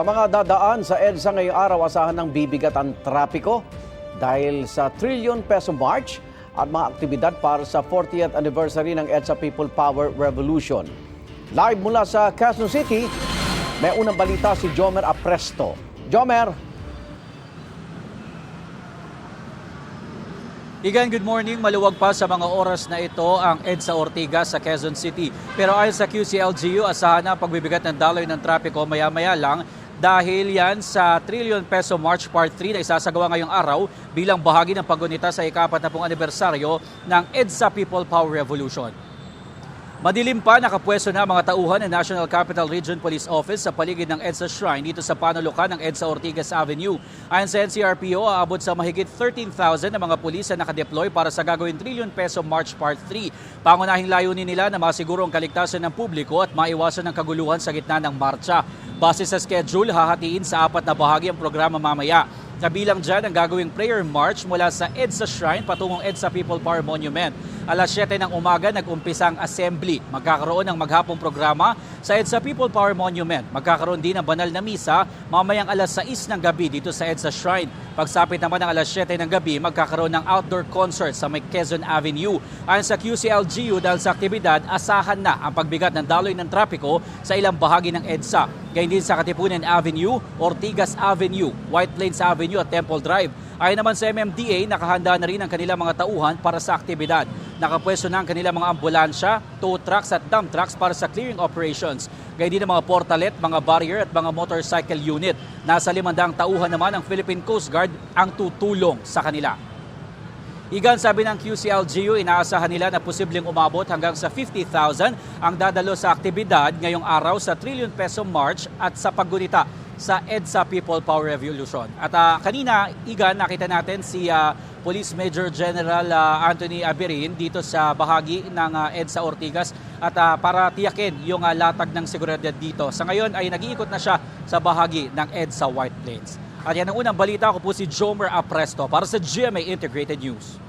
Sa mga dadaan sa EDSA ngayong araw, asahan ng bibigat ang trapiko dahil sa trillion peso march at mga aktibidad para sa 40th anniversary ng EDSA People Power Revolution. Live mula sa Quezon City, may unang balita si Jomer Apresto. Jomer! Igan, good morning. Maluwag pa sa mga oras na ito ang EDSA Ortigas sa Quezon City. Pero ayon sa QCLGU, asahan na ang pagbibigat ng daloy ng trapiko maya-maya lang dahil yan sa Trillion Peso March Part 3 na isasagawa ngayong araw bilang bahagi ng paggunita sa ika-40 anibersaryo ng EDSA People Power Revolution. Madilim pa, nakapwesto na mga tauhan ng National Capital Region Police Office sa paligid ng EDSA Shrine dito sa panulukan ng EDSA Ortigas Avenue. Ayon sa NCRPO, aabot sa mahigit 13,000 na mga pulis na nakadeploy para sa gagawin Trillion Peso March Part 3. Pangunahing layunin nila na masiguro ang kaligtasan ng publiko at maiwasan ng kaguluhan sa gitna ng marcha. Base sa schedule, hahatiin sa 4 na bahagi ang programa mamaya. Kabilang dyan ang gagawing prayer march mula sa EDSA Shrine patungong EDSA People Power Monument. Alas 7 ng umaga nag-umpisa ang assembly. Magkakaroon ng maghapong programa sa EDSA People Power Monument. Magkakaroon din ng banal na misa mamayang alas 6 ng gabi dito sa EDSA Shrine. Pagsapit naman ng alas 7 ng gabi, magkakaroon ng outdoor concert sa may Quezon Avenue. Ayon sa QCLGU, dahil sa aktibidad, asahan na ang pagbigat ng daloy ng trapiko sa ilang bahagi ng EDSA. Gayun din sa Katipunan Avenue, Ortigas Avenue, White Plains Avenue at Temple Drive. Ayon naman sa MMDA, nakahanda na rin ang kanilang mga tauhan para sa aktibidad. Nakapwesto na ang kanilang mga ambulansya, tow trucks at dump trucks para sa clearing operations. Gayun din ang mga portalet, mga barrier at mga motorcycle unit. Nasa 500 tauhan naman ang Philippine Coast Guard ang tutulong sa kanila. Igan, sabi ng QCLGU, inaasahan nila na posibleng umabot hanggang sa 50,000 ang dadalo sa aktibidad ngayong araw sa Trillion Peso March at sa paggunita sa EDSA People Power Revolution. At kanina, Igan, nakita natin si Police Major General Anthony Abirin dito sa bahagi ng EDSA Ortigas at para tiyakin yung latag ng seguridad dito. Sa ngayon ay nag-iikot na siya sa bahagi ng EDSA White Plains. At yan ang unang balita. Ako po si Jomer Apresto para sa GMA Integrated News.